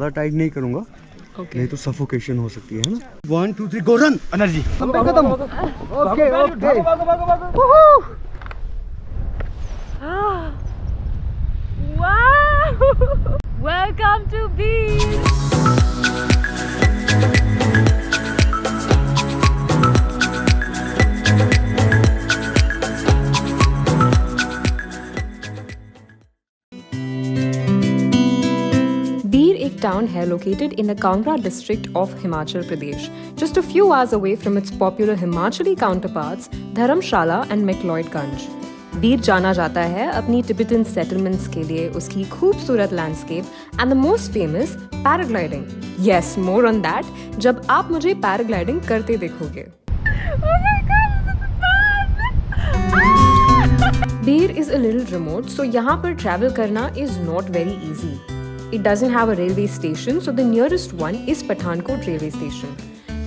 ज़्यादा टाइट नहीं करूँगा, नहीं तो सफोकेशन हो सकती है ना। 1 2 3 गो रन एनर्जी खत्म। Okay okay Wow! Welcome to Bir. Bir एक town है located in the Kangra district of Himachal Pradesh, just a few hours away from its popular Himachali counterparts, Dharamshala and McLeod Ganj. बीर जाना जाता है अपनी Tibetan settlements के लिए, उसकी खूबसूरत landscape and the most famous paragliding. Yes, more on that जब आप मुझे पैराग्लाइडिंग करते देखोगे. बीर इज अ लिटिल रिमोट, सो यहाँ पर ट्रैवल करना is not very easy. It doesn't have a railway station, so the nearest one is Pathankot railway station.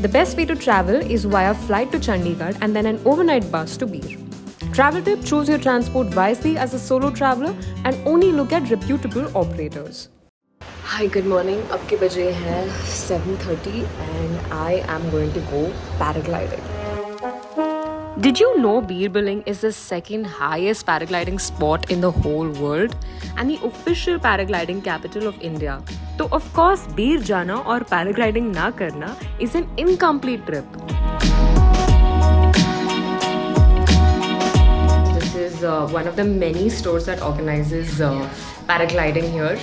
The best way to travel is via flight to Chandigarh and then an overnight bus to Bir. Travel tip: choose your transport wisely as a solo traveler and only look at reputable operators. Hi, good morning. अब के बजे हैं 7:30 and I am going to go paragliding. Did you know Bir is the second highest paragliding spot in the whole world and the official paragliding capital of India? So of course Bir जाना और paragliding ना करना is an incomplete trip. This is one of the many stores that organizes paragliding here.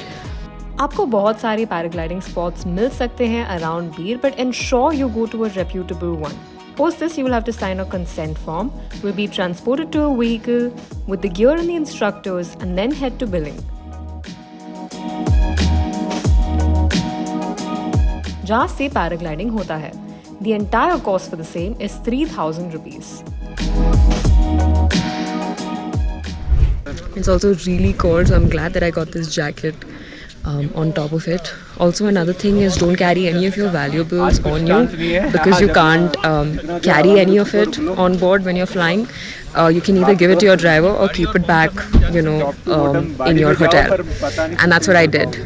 आपको बहुत सारी paragliding spots मिल सकते हैं around Bir, but ensure you go to a reputable one. Post this, you will have to sign a consent form. Will be transported to a vehicle with the gear and the instructors and then head to billing. जहाँ से paragliding होता है. The entire cost for the same is 3,000 rupees. It's also really cold, so I'm glad that I got this jacket on top of it. Also, another thing is don't carry any of your valuables on you because you can't carry any of it on board when you're flying. You can either give it to your driver or keep it back, in your hotel. And that's what I did.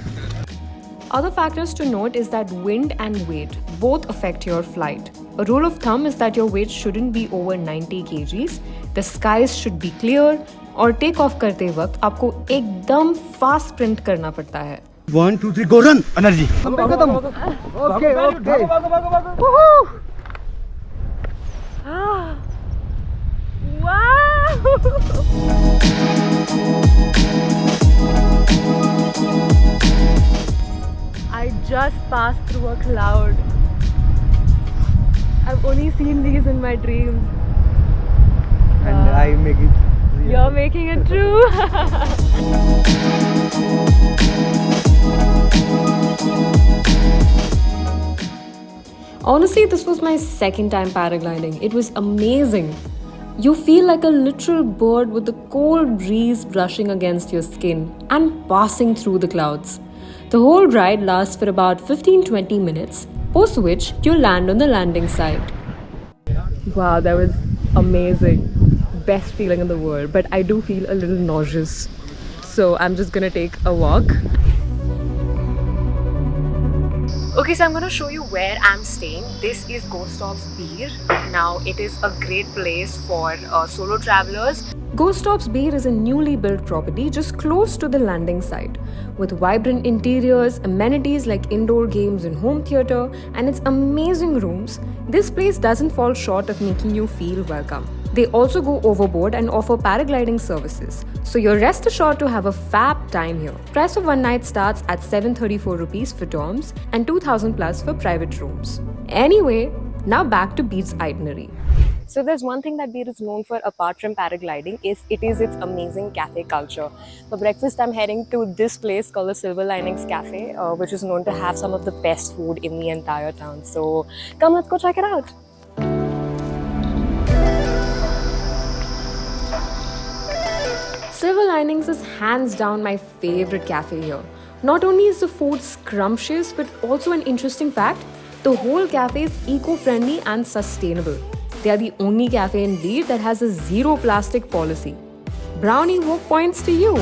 Other factors to note is that wind and weight both affect your flight. A rule of thumb is that your weight shouldn't be over 90 kgs. The skies should be clear. और take off करते वक्त आपको एकदम fast sprint करना पड़ता है. 1 2 3 गो run energy खत्म. Okay okay I just passed through a cloud. I've only seen these in my dreams. And I make it. You're making it true. Honestly, this was my second time paragliding. It was amazing. You feel like a literal bird with the cold breeze brushing against your skin and passing through the clouds. The whole ride lasts for about 15-20 minutes, post which you land on the landing site. Wow, that was amazing. Best feeling in the world, but I do feel a little nauseous, so I'm just gonna take a walk. Okay, so I'm gonna show you where I'm staying. This is Ghost of Bir. Now it is a great place for solo travelers. Ghost of Bir is a newly built property just close to the landing site, with vibrant interiors, amenities like indoor games and home theatre, and its amazing rooms. This place doesn't fall short of making you feel welcome. They also go overboard and offer paragliding services, so you're rest assured to have a fab time here. Price of one night starts at 734 rupees for dorms and 2,000 plus for private rooms. Anyway, now back to Bir's itinerary. So there's one thing that Bir is known for apart from paragliding is its amazing cafe culture. For breakfast, I'm heading to this place called the Silver Linings Cafe, which is known to have some of the best food in the entire town. So come, let's go check it out. Silver Linings is hands down my favorite cafe here. Not only is the food scrumptious, but also an interesting fact, the whole cafe is eco-friendly and sustainable. They are the only cafe in Bir that has a zero plastic policy. Brownie, what points to you?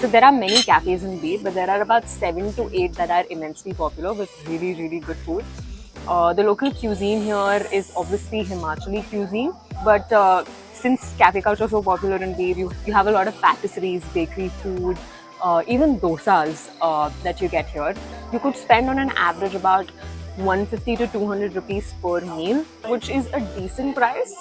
So there are many cafes in Bir, but there are about 7 to 8 that are immensely popular with really, really good food. The local cuisine here is obviously Himachali cuisine, but since cafe culture is so popular in Bir, you have a lot of patisseries, bakery food, even dosas that you get here. You could spend on an average about 150 to 200 rupees per meal, which is a decent price.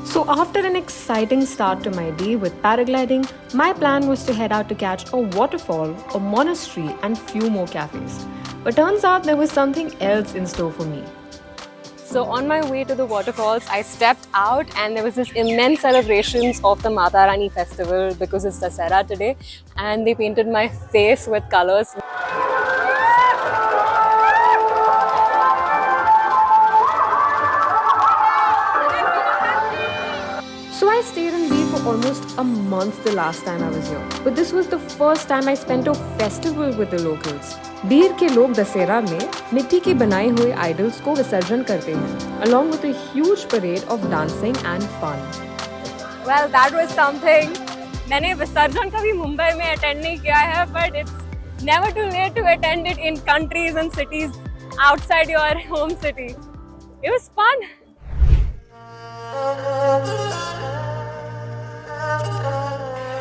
So after an exciting start to my day with paragliding, my plan was to head out to catch a waterfall, a monastery and few more cafes. But turns out there was something else in store for me. So on my way to the waterfalls, I stepped out and there was this immense celebrations of the Mata Rani festival because it's Dasara today, and they painted my face with colors. So I stayed in Bir for almost a month the last time I was here. But this was the first time I spent a festival with the locals. Bir के लोग दशहरा में मिट्टी के बनाए हुए idols को विसर्जन करते हैं, along with a huge parade of dancing and fun. Well, that was something. मैंने विसर्जन कभी मुंबई में attend नहीं किया है, but it's never too late to attend it in countries and cities outside your home city. It was fun.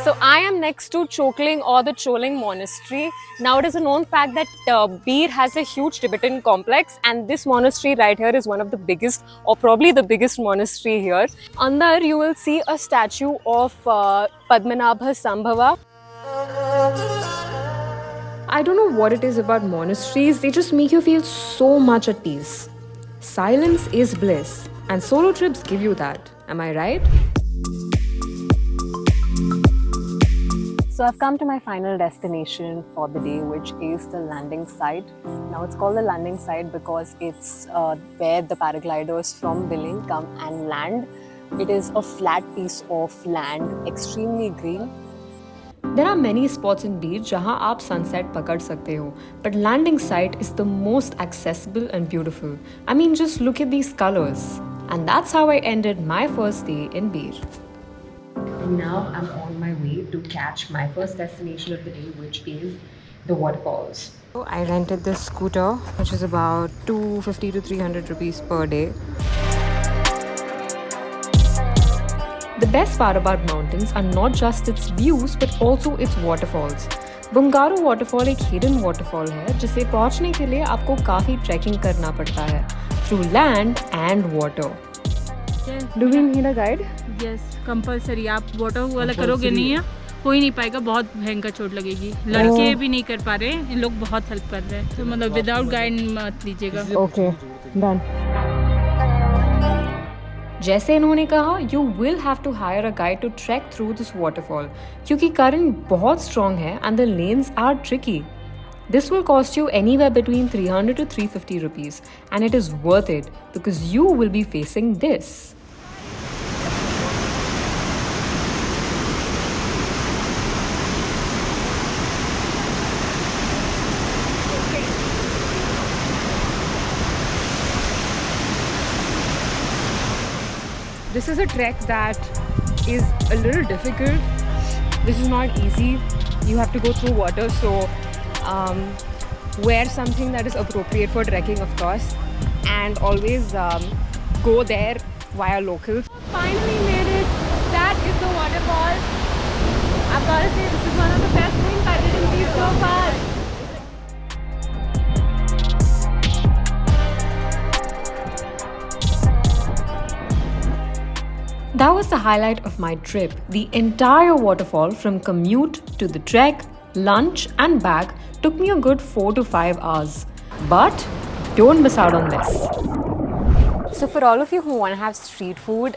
So I am next to Chokaling or the Choling Monastery. Now it is a known fact that Bir has a huge Tibetan complex, and this monastery right here is one of the biggest, or probably the biggest monastery here. Under you will see a statue of Padmanabha Sambhava. I don't know what it is about monasteries, they just make you feel so much at peace. Silence is bliss, and solo trips give you that. Am I right? So I've come to my final destination for the day, which is the landing site. Now it's called the landing site because it's where the paragliders from Billing come and land. It is a flat piece of land, extremely green. There are many spots in Bir jahan aap sunset pakad sakte ho, but landing site is the most accessible and beautiful. I mean, just look at these colors. And that's how I ended my first day in Bir. And now I'm on my way to catch my first destination of the day, which is the waterfalls. So I rented this scooter, which is about 250 to 300 rupees per day. The best part about mountains are not just its views but also its waterfalls. Bongaru waterfall एक hidden waterfall है जिसे पहुंचने के लिए आपको काफी trekking करना पड़ता है through land and water. Yes. Do we need a guide? Yes, compulsory. आप वाटर वाला करोगे नहीं है, कोई नहीं पाएगा, बहुत भयंकर चोट लगेगी. लड़के भी नहीं कर पा रहे, इन लोग बहुत हेल्प कर रहे हैं, तो मतलब विदाउट गाइड मत लीजिएगा. Okay, done. जैसे इन्होंने कहा, you will have to hire a guide to trek through this waterfall क्योंकि current बहुत strong है and the lanes are tricky. This will cost you anywhere between 300 to 350 rupees, and it is worth it because you will be facing this. This is a trek that is a little difficult. This is not easy. You have to go through water, so wear something that is appropriate for trekking, of course, and always go there via locals. Finally made it. That is the waterfall. I've got to say, this is one of the best things I did in Bir so far. That was the highlight of my trip. The entire waterfall, from commute to the trek, lunch and back, took me a good 4 to 5 hours. But don't miss out on this. So for all of you who want to have street food,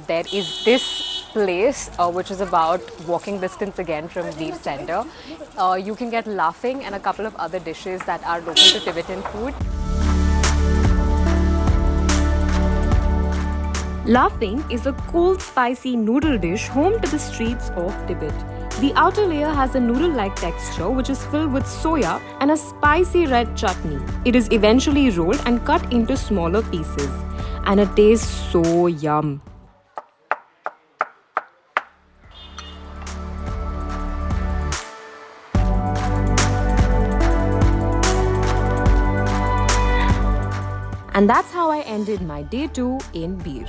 there is this place which is about walking distance again from Bir Center. You can get laughing and a couple of other dishes that are local to Tibetan food. Laughing is a cold spicy noodle dish home to the streets of Tibet. The outer layer has a noodle-like texture which is filled with soya and a spicy red chutney. It is eventually rolled and cut into smaller pieces, and it tastes so yum. And that's how I ended my day 2 in Bir.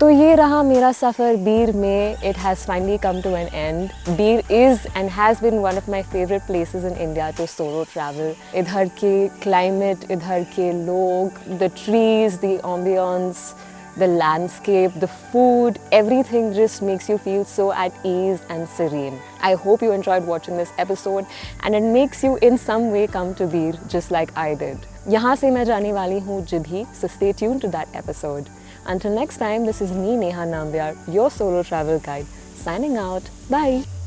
तो ये रहा मेरा सफ़र बीर में. It has finally come to an end. Bir is and has been one of my favorite places in India to solo travel. इधर के climate, इधर के लोग, the trees, the ambience, the landscape, the food, everything just makes you feel so at ease and serene. I hope you enjoyed watching this episode and it makes you in some way come to Bir just like I did. यहाँ से मैं जाने वाली हूँ Jibhi, so stay tuned to that episode. Until next time, this is me, Neha Nambiar, your solo travel guide, signing out. Bye!